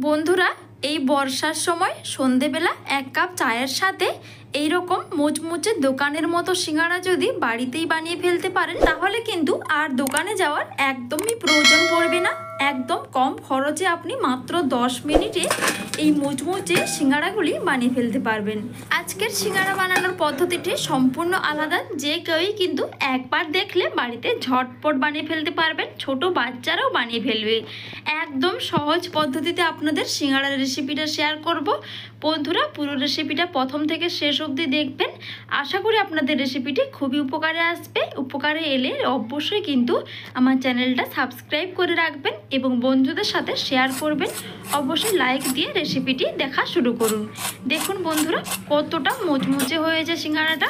বন্ধুরা, এই বর্ষার সময় সন্ধেবেলা এক কাপ চায়ের সাথে এই রকম মুচমুচে দোকানের মতো সিঙ্গাড়া যদি বাড়িতেই বানিয়ে ফেলতে পারেন, তাহলে কিন্তু আর দোকানে যাওয়ার একদমই প্রয়োজন পড়বে না। একদম কম খরচে আপনি মাত্র 10 মিনিটে এই মুচমুচে সিঙ্গাড়াগুলি বানিয়ে ফেলতে পারবেন। আজকের সিঙ্গাড়া বানানোর পদ্ধতিটি সম্পূর্ণ আলাদা। যে কেউই কিন্তু একবার দেখলে বাড়িতে ঝটপট বানিয়ে ফেলতে পারবেন, ছোট বাচ্চারাও বানিয়ে ফেলবে। একদম সহজ পদ্ধতিতে আপনাদের সিঙ্গাড়ার রেসিপিটা শেয়ার করব। বন্ধুরা, পুরো রেসিপিটা প্রথম থেকে শেষ অবধি দেখবেন। আশা করি আপনাদের রেসিপিটি খুবই উপকারে আসবে। উপকারে এলে অবশ্যই কিন্তু আমার চ্যানেলটা সাবস্ক্রাইব করে রাখবেন এবং বন্ধুদের সাথে শেয়ার করবেন। অবশ্যই লাইক দিয়ে রেসিপিটি দেখা শুরু করুন। দেখুন বন্ধুরা, কতটা মুচমুচে হয়েছে সিঙ্গাড়াটা।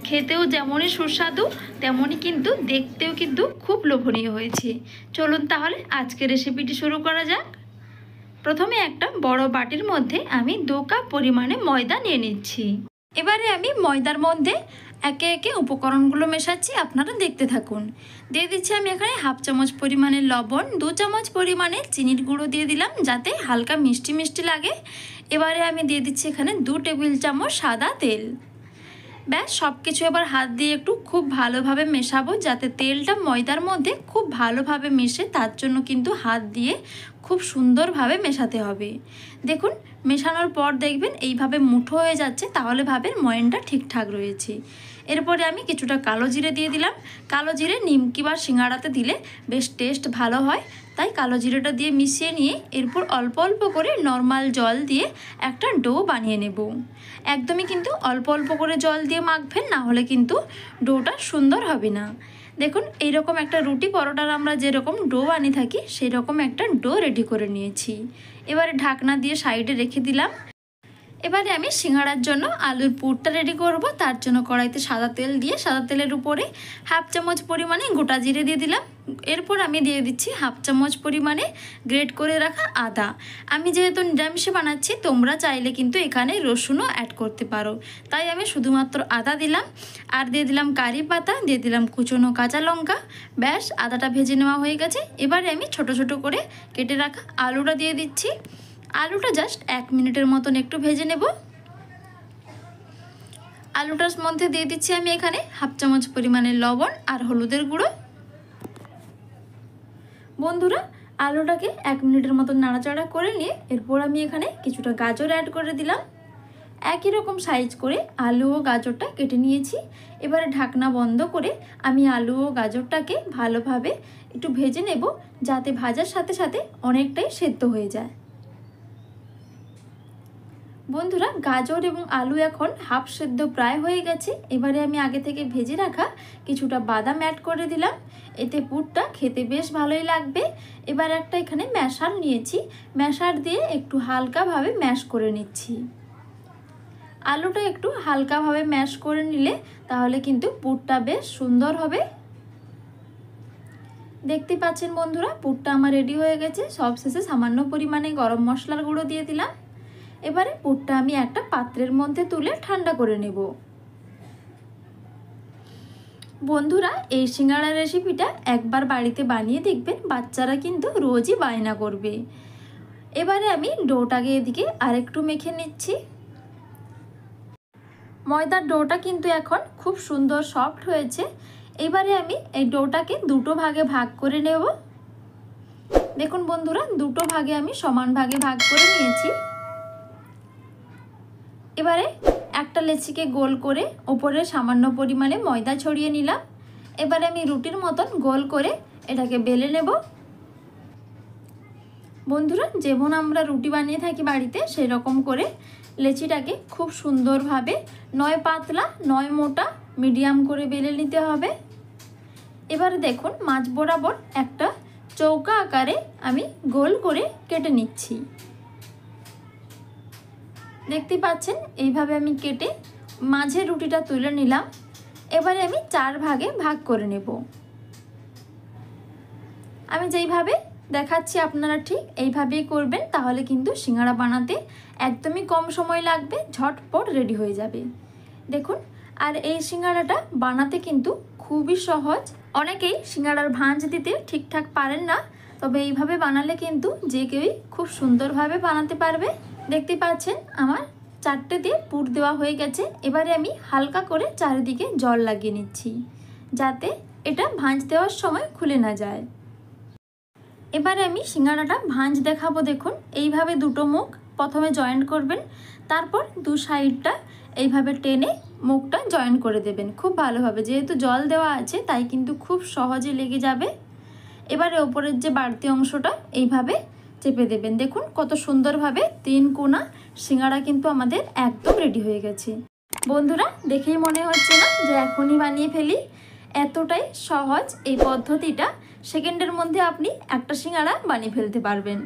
খেতেও যেমনই সুস্বাদু তেমনই কিন্তু দেখতেও কিন্তু খুব লোভনীয় হয়েছে। চলুন তাহলে আজকে রেসিপিটি শুরু করা যাক। প্রথমে একটা বড় বাটির মধ্যে আমি 2 কাপ পরিমাণে ময়দা নিয়ে নিচ্ছি। এবারে আমি ময়দার মধ্যে একে একে উপকরণগুলো মেশাচ্ছি, আপনারা দেখতে থাকুন। দিয়ে দিচ্ছি আমি এখানে 1/2 চামচ পরিমাণে লবণ, 2 চামচ পরিমাণে চিনির গুঁড়ো দিয়ে দিলাম যাতে হালকা মিষ্টি মিষ্টি লাগে। এবারে আমি দিয়ে দিচ্ছি এখানে 2 টেবিল চামচ সাদা তেল। ব্যাস, সব কিছু এবার হাত দিয়ে একটু খুব ভালোভাবে মেশাবো যাতে তেলটা ময়দার মধ্যে খুব ভালোভাবে মেশে। তার জন্য কিন্তু হাত দিয়ে খুব সুন্দরভাবে মেশাতে হবে। দেখুন, মেশানোর পর দেখবেন এইভাবে মুঠো হয়ে যাচ্ছে, তাহলে ভাবেন ময়নটা ঠিকঠাক রয়েছে। এরপরে আমি কিছুটা কালো জিরে দিয়ে দিলাম। কালো জিরে নিমকি বা সিঙ্গাড়াতে দিলে বেশ টেস্ট ভালো হয়, তাই কালো জিরেটা দিয়ে মিশিয়ে নিয়ে এরপর অল্প অল্প করে নর্মাল জল দিয়ে একটা ডো বানিয়ে নেব। একদমই কিন্তু অল্প অল্প করে জল দিয়ে মাখবেন, না হলে কিন্তু ডোটা সুন্দর হবে না। দেখুন, এইরকম একটা রুটি পরোটার আমরা যেরকম ডো বানিয়ে থাকি সেই রকম একটা ডো রেডি করে নিয়েছি। এবারে ঢাকনা দিয়ে সাইডে রেখে দিলাম। এবারে আমি সিঙ্গাড়ার জন্য আলুর পুরটা রেডি করব। তার জন্য কড়াইতে সাদা তেল দিয়ে সাদা তেলের উপরে 1/2 চামচ পরিমাণে গোটা জিরে দিয়ে দিলাম। এরপর আমি দিয়ে দিচ্ছি 1/2 চামচ পরিমাণে গ্রেট করে রাখা আদা। আমি যেহেতু নিরামিষে বানাচ্ছি, তোমরা চাইলে কিন্তু এখানে রসুনও অ্যাড করতে পারো, তাই আমি শুধুমাত্র আদা দিলাম। আর দিয়ে দিলাম কারি পাতা, দিয়ে দিলাম কুচনো কাঁচা লঙ্কা। ব্যাস, আদাটা ভেজে নেওয়া হয়ে গেছে। এবারে আমি ছোট ছোট করে কেটে রাখা আলুটা দিয়ে দিচ্ছি। আলুটা জাস্ট 1 মিনিটের মতন একটু ভেজে নেব। আলুটার মধ্যে দিয়ে দিচ্ছি আমি এখানে 1/2 চামচ পরিমাণে লবণ আর হলুদের গুঁড়ো। বন্ধুরা, আলুটাকে 1 মিনিটের মতন নাড়াচাড়া করে নিয়ে এরপর আমি এখানে কিছুটা গাজর অ্যাড করে দিলাম। একই রকম সাইজ করে আলু ও গাজরটা কেটে নিয়েছি। এবারে ঢাকনা বন্ধ করে আমি আলু ও গাজরটাকে ভালোভাবে একটু ভেজে নেব, যাতে ভাজার সাথে সাথে অনেকটাই সেদ্ধ হয়ে যায়। বন্ধুরা, গাজর এবং আলু এখন হাফ সেদ্ধ প্রায় হয়ে গেছে। এবারে আমি আগে থেকে ভেজে রাখা কিছুটা বাদাম অ্যাড করে দিলাম, এতে পুরটা খেতে বেশ ভালোই লাগবে। এবার একটা এখানে ম্যাশার নিয়েছি, ম্যাশার দিয়ে একটু হালকাভাবে ম্যাশ করে নিচ্ছি। আলুটা একটু হালকাভাবে ম্যাশ করে নিলে তাহলে কিন্তু পুরটা বেশ সুন্দর হবে। দেখতে পাচ্ছেন বন্ধুরা, পুরটা আমার রেডি হয়ে গেছে। সবশেষে সামান্য পরিমাণে গরম মশলার গুঁড়ো দিয়ে দিলাম। এবারে পুরটা আমি একটা পাত্রের মধ্যে তুলে ঠান্ডা করে নেব। বন্ধুরা, এই সিঙ্গাড়া রেসিপিটা একবার বাড়িতে বানিয়ে দেখবেন, বাচ্চারা কিন্তু রোজই বায়না করবে। এবারে আমি ডোটাকে এদিকে আরেকটু মেখে নিচ্ছি। ময়দার ডোটা কিন্তু এখন খুব সুন্দর সফট হয়েছে। এবারে আমি এই ডোটাকে 2 ভাগে ভাগ করে নেব। দেখুন বন্ধুরা, 2 ভাগে আমি সমান ভাগে ভাগ করে নিয়েছি। এবারে একটা লেচিকে গোল করে ওপরে সামান্য পরিমাণে ময়দা ছড়িয়ে নিলাম। এবারে আমি রুটির মতন গোল করে এটাকে বেলে নেব। বন্ধুরা, যেমন আমরা রুটি বানিয়ে থাকি বাড়িতে, সেই রকম করে লেচিটাকে খুব সুন্দরভাবে নয় পাতলা নয় মোটা মিডিয়াম করে বেলে নিতে হবে। এবারে দেখুন, মাঝ বরাবর একটা চৌকা আকারে আমি গোল করে কেটে নিচ্ছি। দেখতে পাচ্ছেন, এইভাবে আমি কেটে মাঝে রুটিটা তুলে নিলাম। এবারে আমি 4 ভাগে ভাগ করে নেব। আমি যেইভাবে দেখাচ্ছি আপনারা ঠিক এইভাবেই করবেন, তাহলে কিন্তু সিঙ্গাড়া বানাতে একদমই কম সময় লাগবে, ঝটপট রেডি হয়ে যাবে। দেখুন, আর এই সিঙ্গাড়াটা বানাতে কিন্তু খুবই সহজ। অনেকেই সিঙ্গাড়ার ভাঁজ দিতে ঠিকঠাক পারেন না, তবে এইভাবে বানালে কিন্তু যে কেউই খুব সুন্দরভাবে বানাতে পারবে। দেখতে পাচ্ছেন আমার 4টে দিয়ে পুর দেওয়া হয়ে গেছে। এবারে আমি হালকা করে চারিদিকে জল লাগিয়ে নিচ্ছি, যাতে এটা ভাঁজ দেওয়ার সময় খুলে না যায়। এবারে আমি সিঙ্গাড়াটা ভাঁজ দেখাবো। দেখুন, এইভাবে দুটো মুখ প্রথমে জয়েন্ট করবেন, তারপর দু সাইডটা এইভাবে টেনে মুখটা জয়েন করে দেবেন খুব ভালোভাবে। যেহেতু জল দেওয়া আছে তাই কিন্তু খুব সহজে লেগে যাবে। এবারে ওপরের যে বাড়তি অংশটা এইভাবে চেপে দেবেন। দেখুন কত সুন্দরভাবে 3 কোণা সিঙ্গাড়া কিন্তু আমাদের একদম রেডি হয়ে গেছে। বন্ধুরা, দেখেই মনে হচ্ছে না যে এখনই বানিয়ে ফেলি? এতটাই সহজ এই পদ্ধতিটা। সেকেন্ডের মধ্যে আপনি একটা সিঙ্গাড়া বানিয়ে ফেলতে পারবেন।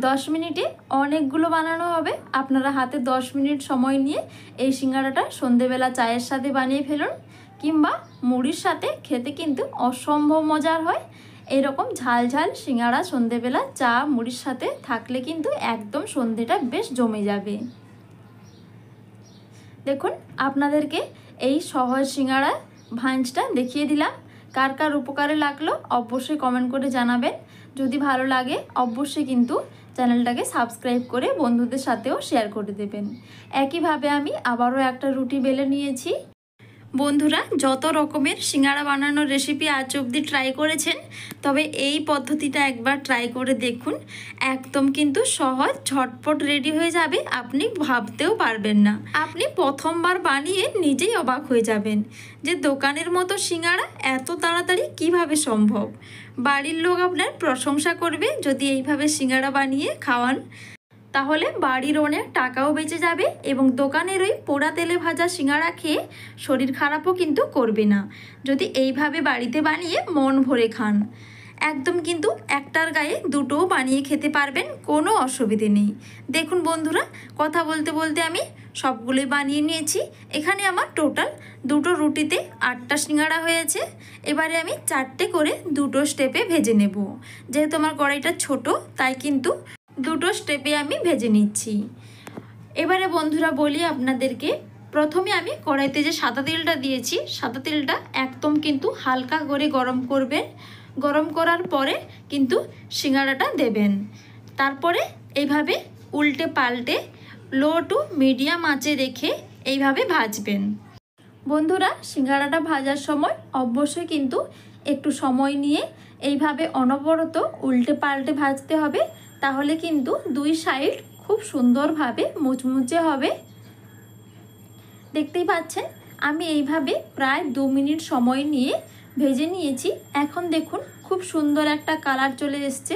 10 মিনিটে অনেকগুলো বানানো হবে। আপনারা হাতে 10 মিনিট সময় নিয়ে এই সিঙ্গাড়াটা সন্ধেবেলা চায়ের সাথে বানিয়ে ফেলুন, কিংবা মুড়ির সাথে খেতে কিন্তু অসম্ভব মজার হয়। এরকম ঝাল ঝাল সিঙ্গাড়া সন্ধেবেলা চা মুড়ির সাথে থাকলে কিন্তু একদম সন্ধেটা বেশ জমে যাবে। দেখুন, আপনাদেরকে এই সহজ সিঙ্গাড়া ভাঁজটা দেখিয়ে দিলাম। কার কার উপকারে লাগলো অবশ্যই কমেন্ট করে জানাবেন। যদি ভালো লাগে অবশ্যই কিন্তু চ্যানেলটাকে সাবস্ক্রাইব করে বন্ধুদের সাথেও শেয়ার করে দেবেন। একইভাবে আমি আবারও একটা রুটি বেলে নিয়েছি। বন্ধুরা, যত রকমের সিঙ্গাড়া বানানোর রেসিপি আজ অবধি ট্রাই করেছেন, তবে এই পদ্ধতিটা একবার ট্রাই করে দেখুন। একদম কিন্তু সহজ, ঝটপট রেডি হয়ে যাবে। আপনি ভাবতেও পারবেন না। আপনি প্রথমবার বানিয়ে নিজেই অবাক হয়ে যাবেন যে দোকানের মতো সিঙ্গাড়া এত তাড়াতাড়ি কিভাবে সম্ভব। বাড়ির লোক আপনার প্রশংসা করবে যদি এইভাবে সিঙ্গাড়া বানিয়ে খাওয়ান। তাহলে বাড়ির অনেক টাকাও বেঁচে যাবে এবং দোকানের ওই পোড়া তেলে ভাজা সিঙ্গাড়া খেয়ে শরীর খারাপও কিন্তু করবে না যদি এইভাবে বাড়িতে বানিয়ে মন ভরে খান। একদম কিন্তু একটার গায়ে দুটোও বানিয়ে খেতে পারবেন, কোনো অসুবিধে নেই। দেখুন বন্ধুরা, কথা বলতে বলতে আমি সবগুলোই বানিয়ে নিয়েছি। এখানে আমার টোটাল দুটো রুটিতে 8টা সিঙ্গাড়া হয়েছে। এবারে আমি 4টে করে দুটো স্টেপে ভেজে নেব। যেহেতু আমার কড়াইটা ছোট তাই কিন্তু দুটো স্টেপে আমি ভেজে নিচ্ছি। এবারে বন্ধুরা বলি আপনাদেরকে, প্রথমে আমি কড়াইতে যে সাদা তেলটা দিয়েছি, সাদা তেলটা একদম কিন্তু হালকা করে গরম করবেন। গরম করার পরে কিন্তু সিঙ্গাড়াটা দেবেন। তারপরে এইভাবে উল্টে পাল্টে লো টু মিডিয়াম আঁচে রেখে এইভাবে ভাজবেন। বন্ধুরা, সিঙ্গাড়াটা ভাজার সময় অবশ্যই কিন্তু একটু সময় নিয়ে এইভাবে অনবরত উল্টে পাল্টে ভাজতে হবে, তাহলে কিন্তু দুই সাইড খুব সুন্দরভাবে মুচমুচে হবে। দেখতেই পাচ্ছেন আমি এইভাবে প্রায় 2 মিনিট সময় নিয়ে ভেজে নিয়েছি। এখন দেখুন খুব সুন্দর একটা কালার চলে এসছে।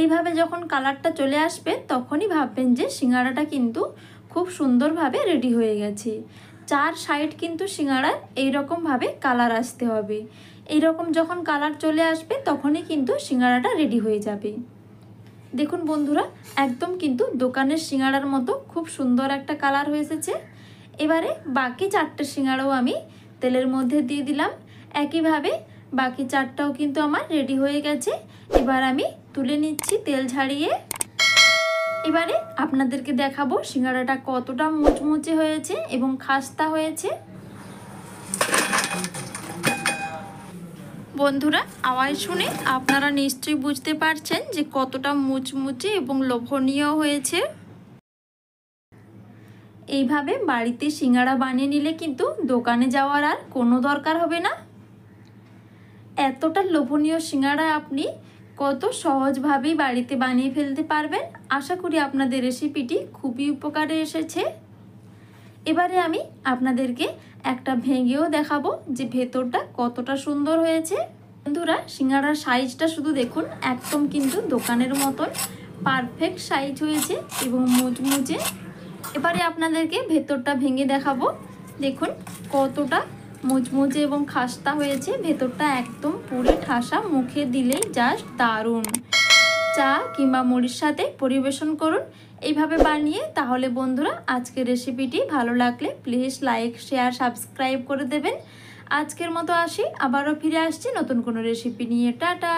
এইভাবে যখন কালারটা চলে আসবে তখনই ভাববেন যে সিঙ্গাড়াটা কিন্তু খুব সুন্দরভাবে রেডি হয়ে গেছে। 4 সাইড কিন্তু সিঙ্গাড়ার এইরকমভাবে কালার আসতে হবে। এইরকম যখন কালার চলে আসবে তখনই কিন্তু সিঙ্গাড়াটা রেডি হয়ে যাবে। দেখুন বন্ধুরা, একদম কিন্তু দোকানের সিঙ্গাড়ার মতো খুব সুন্দর একটা কালার হয়ে এসেছে। এবারে বাকি 4টে সিঙ্গাড়াও আমি তেলের মধ্যে দিয়ে দিলাম। একইভাবে বাকি 4টাও কিন্তু আমার রেডি হয়ে গেছে। এবার আমি তুলে নিচ্ছি তেল ঝাড়িয়ে। এবারে আপনাদেরকে দেখাবো সিঙ্গাড়াটা কতটা মুচমুচে হয়েছে এবং খাস্তা হয়েছে। বন্ধুরা, আওয়াজ শুনে আপনারা নিশ্চয়ই বুঝতে পারছেন যে কতটা মুচমুচে এবং লোভনীয় হয়েছে। এইভাবে বাড়িতে সিঙ্গাড়া বানিয়ে নিলে কিন্তু দোকানে যাওয়ার আর কোনো দরকার হবে না। এতটা লোভনীয় সিঙ্গাড়া আপনি কত সহজভাবেই বাড়িতে বানিয়ে ফেলতে পারবেন। আশা করি আপনাদের রেসিপিটি খুবই উপকারে এসেছে। এবারে আমি আপনাদেরকে একটা ভেঙেও দেখাবো যে ভেতরটা কতটা সুন্দর হয়েছে। বন্ধুরা, সিঙ্গাড়ার সাইজটা শুধু দেখুন, একদম কিন্তু দোকানের মতন পারফেক্ট সাইজ হয়েছে এবং মুচমুচে। এবারে আপনাদেরকে ভেতরটা ভেঙে দেখাবো। দেখুন কতটা মুচমুচে এবং খাস্তা হয়েছে। ভেতরটা একদম পুরো ঠাসা, মুখে দিলেই জাস্ট দারুণ। চা কিংবা মুড়ির সাথে পরিবেশন করুন এইভাবে বানিয়ে। তাহলে বন্ধুরা, আজকের রেসিপিটি ভালো লাগলে প্লিজ লাইক, শেয়ার, সাবস্ক্রাইব করে দেবেন। আজকের মতো আসি, আবারও ফিরে আসছি নতুন কোনো রেসিপি নিয়ে। টাটা।